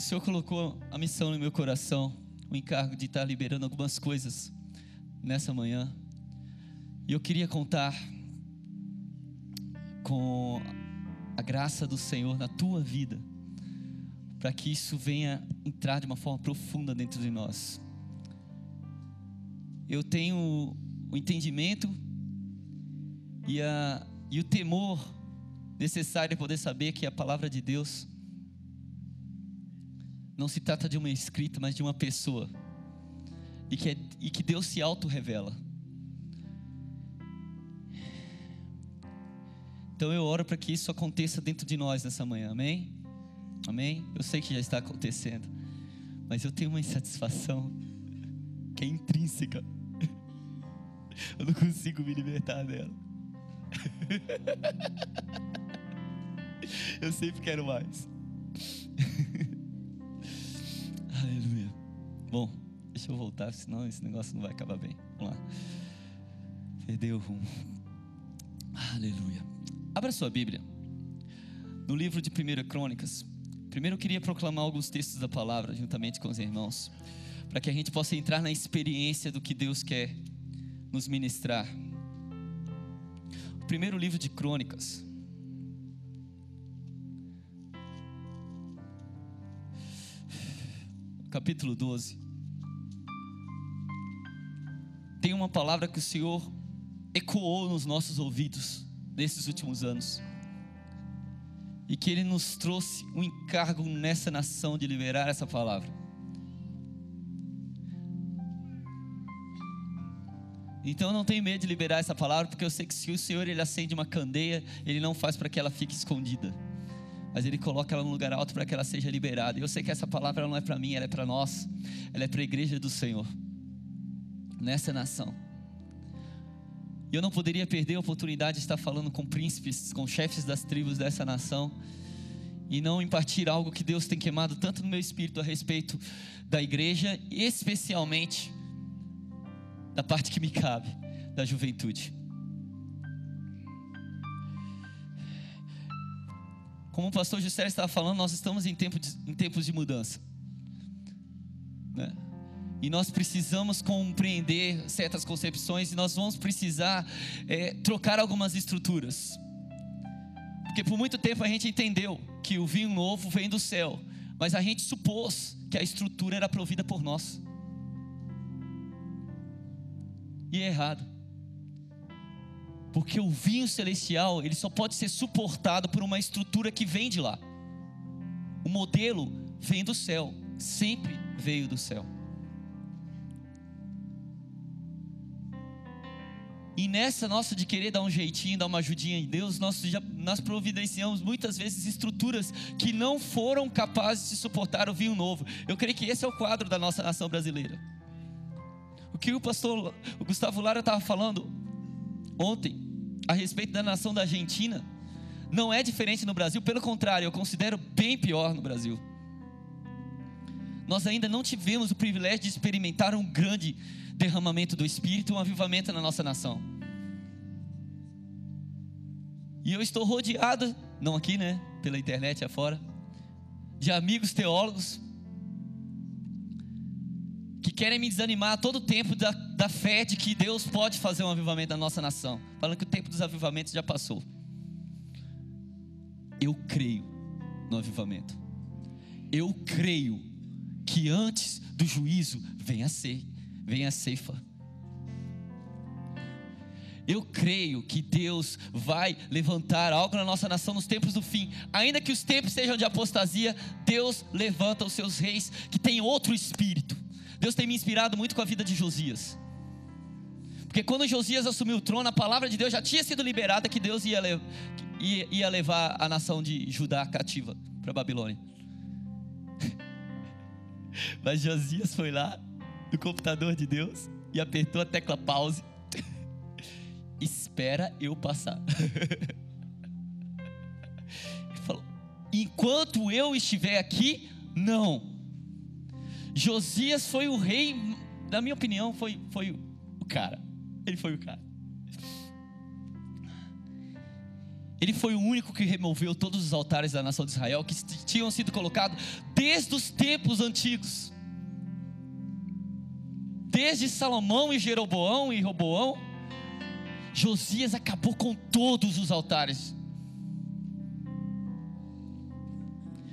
Senhor colocou a missão no meu coração, o encargo de estar liberando algumas coisas nessa manhã. E eu queria contar com a graça do Senhor na tua vida, para que isso venha entrar de uma forma profunda dentro de nós. Eu tenho o entendimento e o temor necessário de poder saber que a palavra de Deus não se trata de uma escrita, mas de uma pessoa, e que Deus se auto-revela. Então eu oro para que isso aconteça dentro de nós nessa manhã, amém? Amém? Eu sei que já está acontecendo, mas eu tenho uma insatisfação que é intrínseca. Eu não consigo me libertar dela. Eu sempre quero mais. Aleluia. Bom, deixa eu voltar, senão esse negócio não vai acabar bem. Vamos lá. Perdeu o rumo. Aleluia. Abra sua Bíblia no livro de 1 Crônicas. Primeiro eu queria proclamar alguns textos da palavra juntamente com os irmãos, para que a gente possa entrar na experiência do que Deus quer nos ministrar. O primeiro livro de Crônicas, capítulo 12. Tem uma palavra que o Senhor ecoou nos nossos ouvidos nesses últimos anos, e que Ele nos trouxe um encargo nessa nação de liberar essa palavra. Então eu não tenho medo de liberar essa palavra, porque eu sei que se o Senhor Ele acende uma candeia, Ele não faz para que ela fique escondida, mas Ele coloca ela num lugar alto para que ela seja liberada. E eu sei que essa palavra ela não é para mim, ela é para nós, ela é para a igreja do Senhor nessa nação. E eu não poderia perder a oportunidade de estar falando com príncipes, com chefes das tribos dessa nação, e não impartir algo que Deus tem queimado tanto no meu espírito a respeito da igreja, e especialmente da parte que me cabe, da juventude. Como o pastor Juscelio estava falando, nós estamos em tempos de mudança, né? E nós precisamos compreender certas concepções, e nós vamos precisar trocar algumas estruturas. Porque por muito tempo a gente entendeu que o vinho novo vem do céu, mas a gente supôs que a estrutura era provida por nós. E é errado. Porque o vinho celestial, ele só pode ser suportado por uma estrutura que vem de lá. O modelo vem do céu, sempre veio do céu. E nessa nossa de querer dar um jeitinho, dar uma ajudinha em Deus, nós providenciamos muitas vezes estruturas que não foram capazes de suportar o vinho novo. Eu creio que esse é o quadro da nossa nação brasileira. O que o pastor Gustavo Lara estava falando ontem a respeito da nação da Argentina não é diferente no Brasil, pelo contrário, eu considero bem pior no Brasil. Nós ainda não tivemos o privilégio de experimentar um grande derramamento do Espírito, um avivamento na nossa nação. E eu estou rodeado, não aqui, né, pela internet afora, de amigos teólogos que querem me desanimar a todo tempo da fé de que Deus pode fazer um avivamento na nossa nação, falando que o tempo dos avivamentos já passou. Eu creio no avivamento. Eu creio que antes do juízo vem a ceifa. Eu creio que Deus vai levantar algo na nossa nação nos tempos do fim. Ainda que os tempos sejam de apostasia, Deus levanta os seus reis que têm outro espírito. Deus tem me inspirado muito com a vida de Josias, porque quando Josias assumiu o trono, a palavra de Deus já tinha sido liberada, que Deus ia levar a nação de Judá cativa para a Babilônia. Mas Josias foi lá no computador de Deus e apertou a tecla pause. Espera eu passar. Ele falou: enquanto eu estiver aqui, não. Josias foi o rei, na minha opinião, foi o cara. Ele foi o cara. Ele foi o único que removeu todos os altares da nação de Israel, que tinham sido colocados desde os tempos antigos. Desde Salomão e Jeroboão e Roboão, Josias acabou com todos os altares.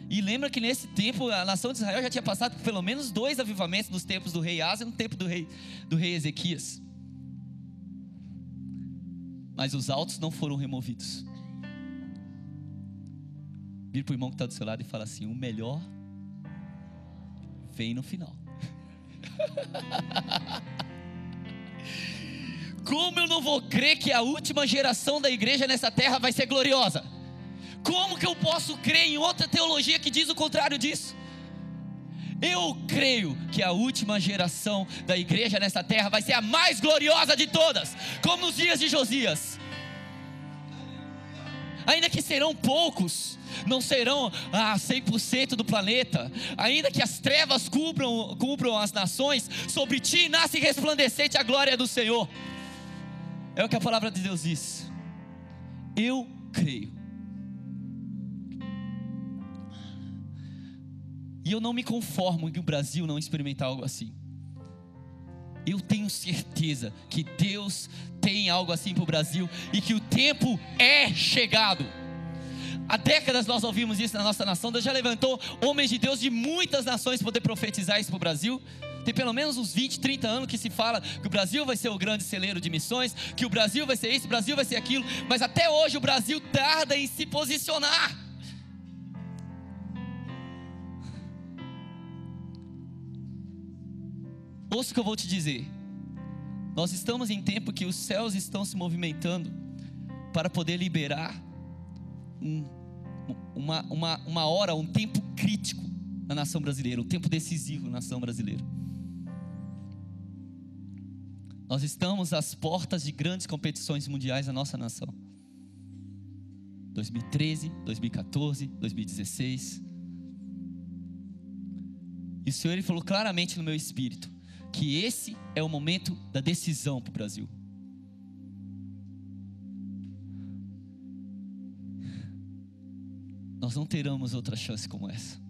E lembra que nesse tempo a nação de Israel já tinha passado por pelo menos 2 avivamentos nos tempos do rei Asa e no tempo do rei Ezequias. Mas os altos não foram removidos. Vira para o irmão que está do seu lado e fala assim: o melhor vem no final. Como eu não vou crer que a última geração da igreja nessa terra vai ser gloriosa? Como que eu posso crer em outra teologia que diz o contrário disso? Eu creio que a última geração da igreja nessa terra vai ser a mais gloriosa de todas, como nos dias de Josias. Ainda que serão poucos, não serão 100% do planeta. Ainda que as trevas cubram as nações, sobre ti nasce resplandecente a glória do Senhor. É o que a palavra de Deus diz. Eu creio. E eu não me conformo em o Brasil não experimentar algo assim. Eu tenho certeza que Deus tem algo assim para o Brasil, e que o tempo é chegado. Há décadas nós ouvimos isso na nossa nação. Deus já levantou homens de Deus de muitas nações para poder profetizar isso para o Brasil. Tem pelo menos uns 20, 30 anos que se fala que o Brasil vai ser o grande celeiro de missões, que o Brasil vai ser isso, o Brasil vai ser aquilo. Mas até hoje o Brasil tarda em se posicionar. Ouça o que eu vou te dizer. Nós estamos em tempo que os céus estão se movimentando para poder liberar uma hora, um tempo crítico na nação brasileira, um tempo decisivo na nação brasileira. Nós estamos às portas de grandes competições mundiais da nossa nação. 2013, 2014, 2016. E o Senhor ele falou claramente no meu espírito que esse é o momento da decisão para o Brasil. Nós não teremos outra chance como essa.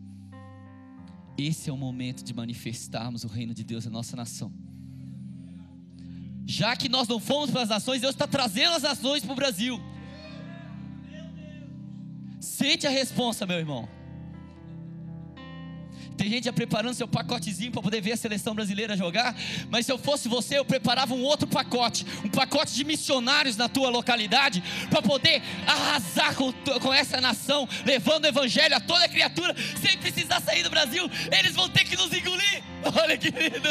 Esse é o momento de manifestarmos o reino de Deus na nossa nação. Já que nós não fomos para as nações, Deus está trazendo as nações para o Brasil. Sente a responsa, meu irmão. Tem gente já preparando seu pacotezinho para poder ver a seleção brasileira jogar. Mas se eu fosse você, eu preparava um outro pacote. Um pacote de missionários na tua localidade, para poder arrasar com essa nação, levando o evangelho a toda criatura, sem precisar sair do Brasil. Eles vão ter que nos engolir. Olha que lindo.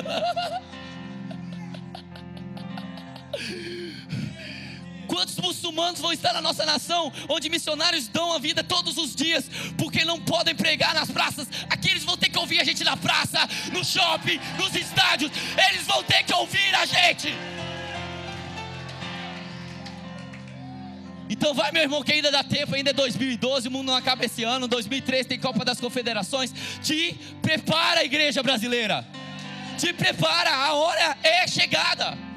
Quantos muçulmanos vão estar na nossa nação, onde missionários dão a vida todos os dias, porque não podem pregar nas praças? Aqui eles vão ter que ouvir a gente na praça, no shopping, nos estádios. Eles vão ter que ouvir a gente. Então vai, meu irmão, que ainda dá tempo. Ainda é 2012, o mundo não acaba esse ano. 2013 tem Copa das Confederações. Te prepara, igreja brasileira. Te prepara, a hora é chegada.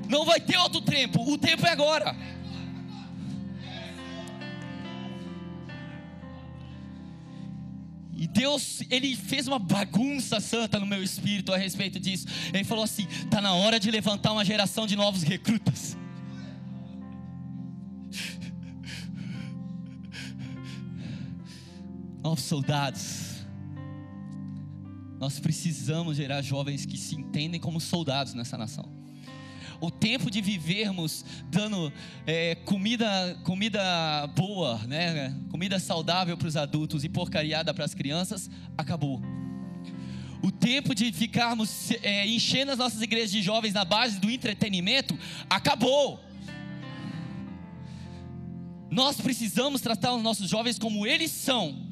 Não vai ter outro tempo, o tempo é agora. E Deus, Ele fez uma bagunça santa no meu espírito a respeito disso. Ele falou assim: está na hora de levantar uma geração de novos recrutas. Novos soldados. Nós precisamos gerar jovens que se entendem como soldados nessa nação. O tempo de vivermos dando comida boa, né? Comida saudável para os adultos e porcariada para as crianças, acabou. O tempo de ficarmos enchendo as nossas igrejas de jovens na base do entretenimento, acabou. Nós precisamos tratar os nossos jovens como eles são.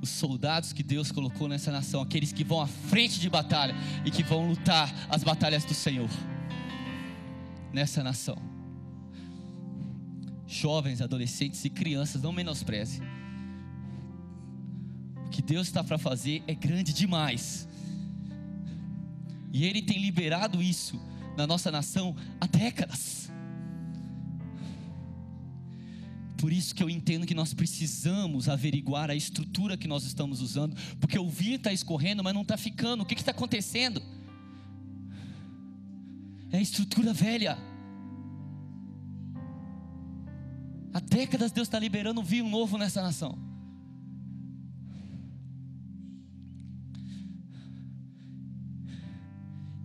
Os soldados que Deus colocou nessa nação, aqueles que vão à frente de batalha e que vão lutar as batalhas do Senhor nessa nação. Jovens, adolescentes e crianças, não menospreze. O que Deus está para fazer é grande demais, e Ele tem liberado isso na nossa nação há décadas. Por isso que eu entendo que nós precisamos averiguar a estrutura que nós estamos usando, porque o vinho está escorrendo, mas não está ficando. O que está acontecendo? É a estrutura velha. Há décadas Deus está liberando um vinho novo nessa nação.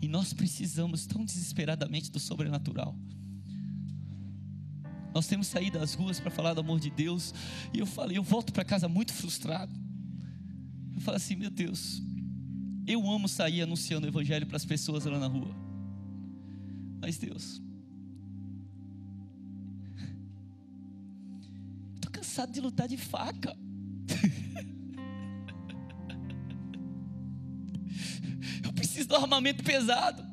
E nós precisamos tão desesperadamente do sobrenatural. Nós temos saído das ruas para falar do amor de Deus. E eu volto para casa muito frustrado. Eu falo assim, meu Deus, eu amo sair anunciando o evangelho para as pessoas lá na rua. Mas Deus, estou cansado de lutar de faca. Eu preciso do armamento pesado.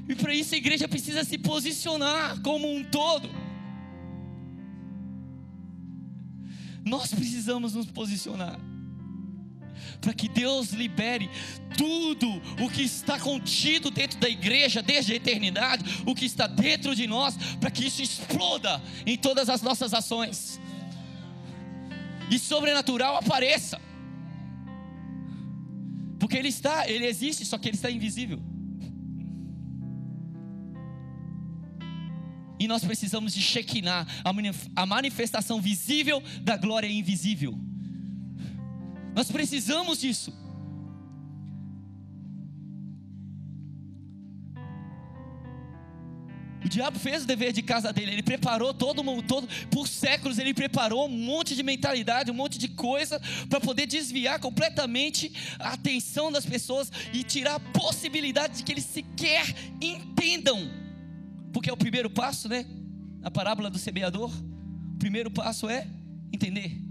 E para isso a igreja precisa se posicionar como um todo. Nós precisamos nos posicionar para que Deus libere tudo o que está contido dentro da igreja desde a eternidade, o que está dentro de nós, para que isso exploda em todas as nossas ações e sobrenatural apareça, porque ele existe, só que ele está invisível. E nós precisamos de Shekinah, a manifestação visível da glória invisível. Nós precisamos disso. O diabo fez o dever de casa dele. Ele preparou todo por séculos. Ele preparou um monte de mentalidade, um monte de coisa para poder desviar completamente a atenção das pessoas e tirar a possibilidade de que eles sequer entendam. Porque é o primeiro passo, né? A parábola do semeador. O primeiro passo é entender.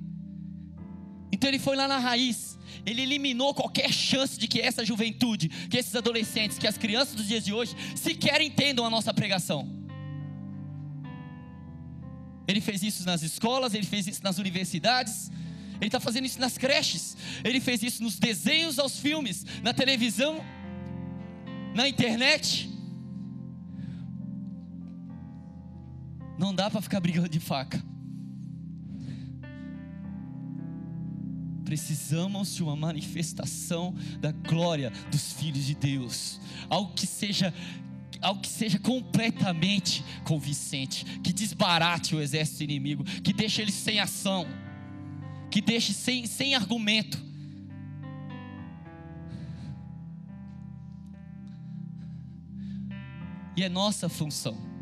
Então ele foi lá na raiz. Ele eliminou qualquer chance de que essa juventude, que esses adolescentes, que as crianças dos dias de hoje sequer entendam a nossa pregação. Ele fez isso nas escolas, ele fez isso nas universidades, ele está fazendo isso nas creches, ele fez isso nos desenhos aos filmes, na televisão, na internet. Não dá para ficar brigando de faca. Precisamos de uma manifestação da glória dos filhos de Deus. Algo que seja completamente convincente, que desbarate o exército inimigo, que deixe ele sem ação, que deixe sem argumento. E é nossa função,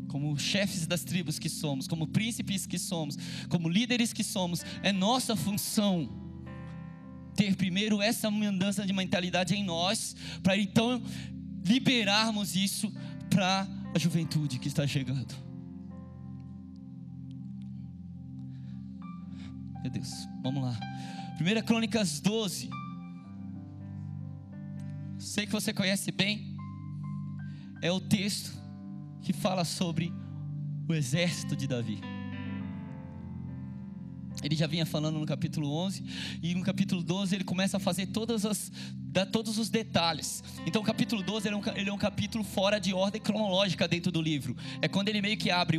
como chefes das tribos que somos, como príncipes que somos, como líderes que somos, é nossa função ter primeiro essa mudança de mentalidade em nós, para então liberarmos isso para a juventude que está chegando. Meu Deus, vamos lá. 1 Crônicas 12. Sei que você conhece bem. É o texto que fala sobre o exército de Davi. Ele já vinha falando no capítulo 11, e no capítulo 12 ele começa a fazer todos os detalhes. Então o capítulo 12 ele é um capítulo fora de ordem cronológica dentro do livro. É quando ele meio que abre,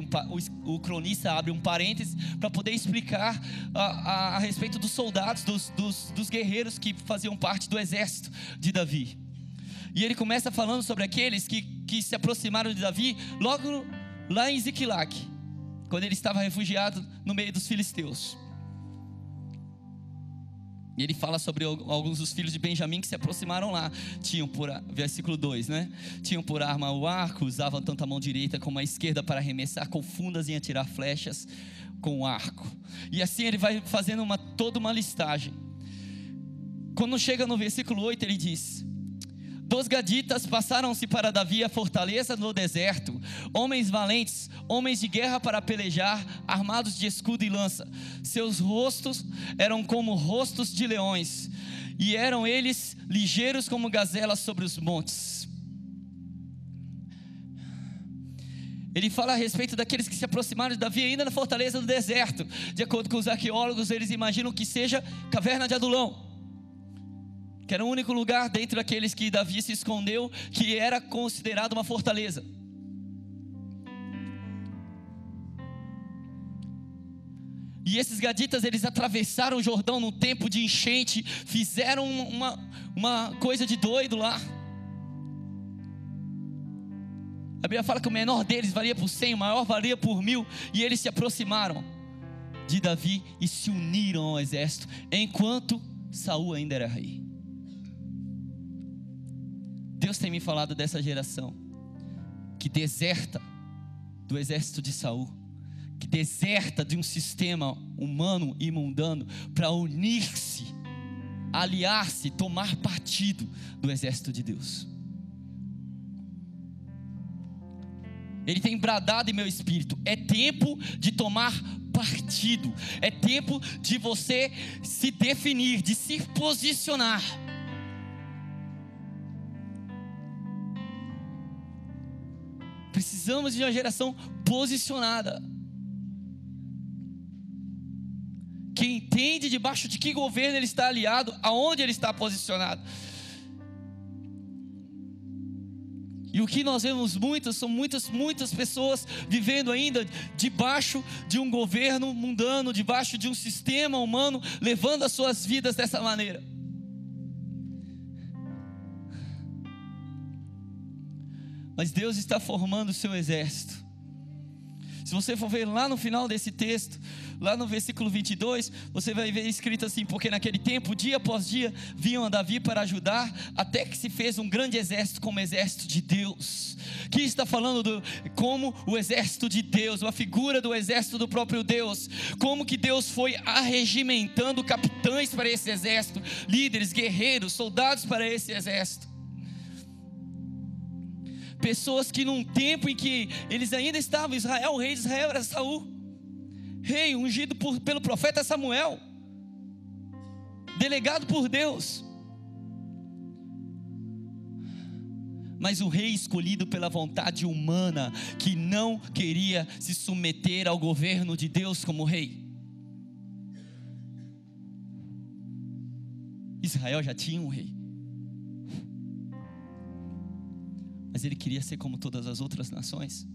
o cronista abre um parênteses para poder explicar a respeito dos soldados, dos guerreiros que faziam parte do exército de Davi. E ele começa falando sobre aqueles que se aproximaram de Davi logo lá em Ziclague, quando ele estava refugiado no meio dos filisteus. E ele fala sobre alguns dos filhos de Benjamim que se aproximaram lá. Tinham versículo 2, né? Tinham por arma o arco, usavam tanto a mão direita como a esquerda para arremessar com fundas e atirar flechas com o arco. E assim ele vai fazendo toda uma listagem. Quando chega no versículo 8 ele diz: dos gaditas passaram-se para Davi a fortaleza no deserto, homens valentes, homens de guerra para pelejar, armados de escudo e lança. Seus rostos eram como rostos de leões, e eram eles ligeiros como gazelas sobre os montes. Ele fala a respeito daqueles que se aproximaram de Davi ainda na fortaleza do deserto. De acordo com os arqueólogos, eles imaginam que seja caverna de Adulão, que era o único lugar dentre aqueles que Davi se escondeu que era considerado uma fortaleza. E esses gaditas, eles atravessaram o Jordão num tempo de enchente, fizeram uma coisa de doido lá. A Bíblia fala que o menor deles valia por 100, o maior valia por 1000, e eles se aproximaram de Davi e se uniram ao exército, enquanto Saul ainda era rei. Deus tem me falado dessa geração que deserta do exército de Saul, que deserta de um sistema humano e mundano para unir-se, aliar-se, tomar partido do exército de Deus. Ele tem bradado em meu espírito: é tempo de tomar partido, é tempo de você se definir, de se posicionar. Precisamos de uma geração posicionada, que entende debaixo de que governo ele está aliado, aonde ele está posicionado. E o que nós vemos são muitas pessoas vivendo ainda debaixo de um governo mundano, debaixo de um sistema humano, levando as suas vidas dessa maneira. Mas Deus está formando o seu exército. Se você for ver lá no final desse texto, lá no versículo 22, você vai ver escrito assim: porque naquele tempo, dia após dia, vinham a Davi para ajudar, até que se fez um grande exército como exército de Deus. Que está falando como o exército de Deus, uma figura do exército do próprio Deus. Como que Deus foi arregimentando capitães para esse exército, líderes, guerreiros, soldados para esse exército. Pessoas que num tempo em que eles ainda estavam, Israel, o rei de Israel era Saul, rei ungido pelo profeta Samuel, delegado por Deus, mas o rei escolhido pela vontade humana, que não queria se submeter ao governo de Deus como rei. Israel já tinha um rei, mas ele queria ser como todas as outras nações.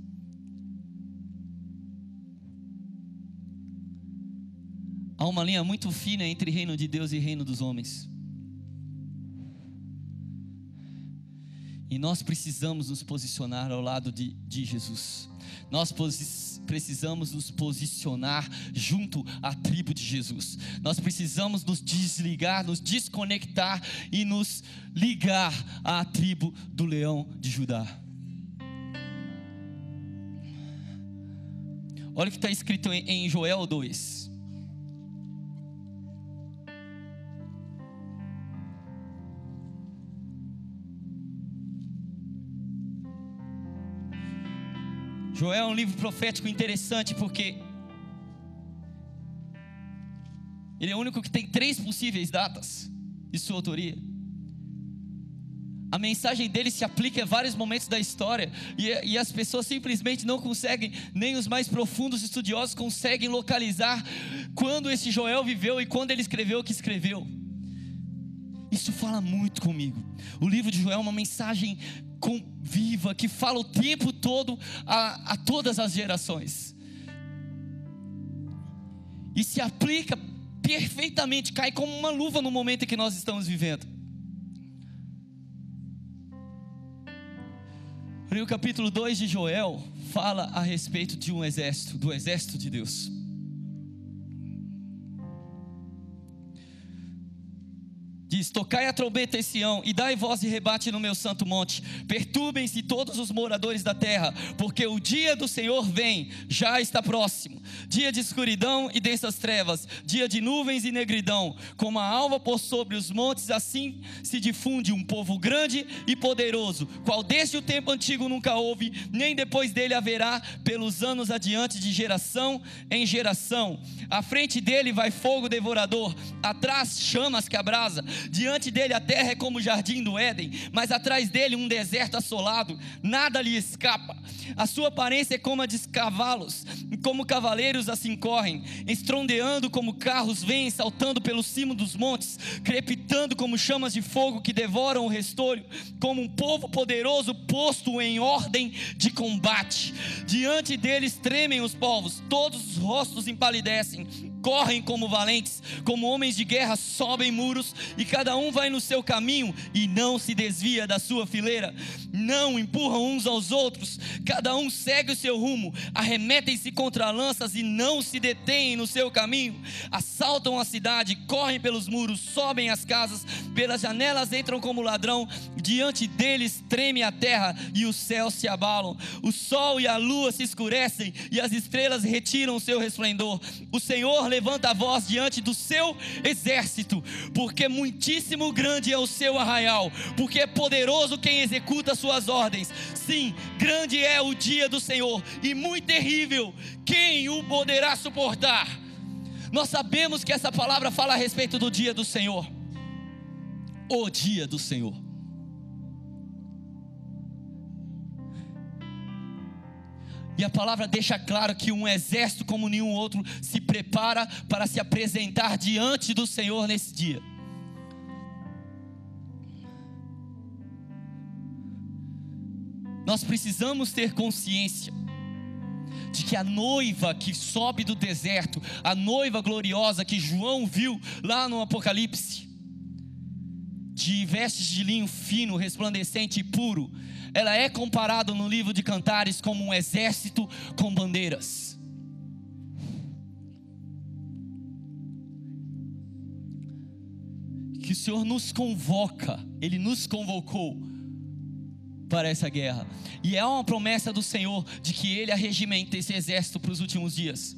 Há uma linha muito fina entre reino de Deus e reino dos homens. E nós precisamos nos posicionar ao lado de Jesus. Nós precisamos nos posicionar junto à tribo de Jesus. Nós precisamos nos desligar, nos desconectar e nos ligar à tribo do leão de Judá. Olha o que está escrito em Joel 2. Joel é um livro profético interessante, porque ele é o único que tem 3 possíveis datas de sua autoria. A mensagem dele se aplica a vários momentos da história, e as pessoas simplesmente não conseguem, nem os mais profundos estudiosos conseguem localizar quando esse Joel viveu e quando ele escreveu o que escreveu. Isso fala muito comigo. O livro de Joel é uma mensagem viva, que fala o tempo todo a todas as gerações, e se aplica perfeitamente, cai como uma luva no momento em que nós estamos vivendo. O capítulo 2 de Joel fala a respeito de um exército, do exército de Deus. Diz: tocai a trombeta em Sião, e dai voz de rebate no meu santo monte. Perturbem-se todos os moradores da terra, porque o dia do Senhor vem, já está próximo. Dia de escuridão e densas trevas, dia de nuvens e negridão. Como a alva por sobre os montes, assim se difunde um povo grande e poderoso, qual desde o tempo antigo nunca houve, nem depois dele haverá, pelos anos adiante, de geração em geração. À frente dele vai fogo devorador, atrás chamas que abrasa. Diante dele a terra é como o jardim do Éden, mas atrás dele um deserto assolado, nada lhe escapa. A sua aparência é como a de cavalos, e como cavaleiros assim correm, estrondeando como carros vêm, saltando pelo cimo dos montes, crepitando como chamas de fogo que devoram o restolho, como um povo poderoso posto em ordem de combate. Diante deles tremem os povos, todos os rostos empalidecem, correm como valentes, como homens de guerra sobem muros, e cada um vai no seu caminho e não se desvia da sua fileira, não empurram uns aos outros, cada um segue o seu rumo, arremetem-se contra lanças e não se detêm no seu caminho, assaltam a cidade, correm pelos muros, sobem as casas, pelas janelas entram como ladrão, diante deles treme a terra e os céus se abalam, o sol e a lua se escurecem e as estrelas retiram o seu resplendor. O Senhor levanta a voz diante do seu exército, porque muitíssimo grande é o seu arraial, porque é poderoso quem executa suas ordens. Sim, grande é o dia do Senhor e muito terrível, quem o poderá suportar? Nós sabemos que essa palavra fala a respeito do dia do Senhor, o dia do Senhor. E a palavra deixa claro que um exército como nenhum outro se prepara para se apresentar diante do Senhor nesse dia. Nós precisamos ter consciência de que a noiva que sobe do deserto, a noiva gloriosa que João viu lá no Apocalipse, de vestes de linho fino, resplandecente e puro, ela é comparada no livro de Cantares como um exército com bandeiras. Que o Senhor nos convoca, Ele nos convocou para essa guerra, e é uma promessa do Senhor de que Ele arregimenta esse exército para os últimos dias.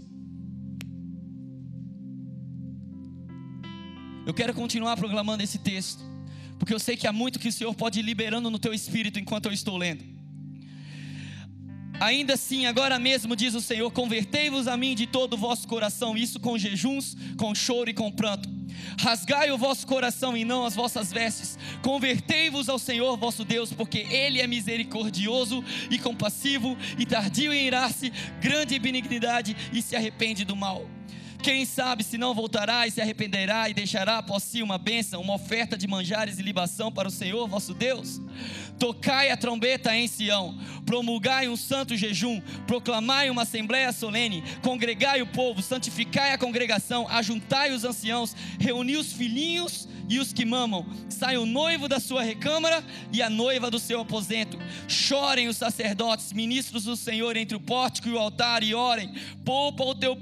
Eu quero continuar proclamando esse texto, porque eu sei que há muito que o Senhor pode ir liberando no teu espírito enquanto eu estou lendo. Ainda assim, agora mesmo diz o Senhor: convertei-vos a mim de todo o vosso coração, isso com jejuns, com choro e com pranto. Rasgai o vosso coração e não as vossas vestes, convertei-vos ao Senhor vosso Deus, porque Ele é misericordioso e compassivo e tardio em irar-se, grande em benignidade, e se arrepende do mal. Quem sabe se não voltará e se arrependerá e deixará após si uma bênção, uma oferta de manjares e libação para o Senhor vosso Deus? Tocai a trombeta em Sião, promulgai um santo jejum, proclamai uma assembleia solene, congregai o povo, santificai a congregação, ajuntai os anciãos, reuni os filhinhos e os que mamam, sai o noivo da sua recâmara e a noiva do seu aposento. Chorem os sacerdotes, ministros do Senhor entre o pórtico e o altar, e orem. Poupa o teu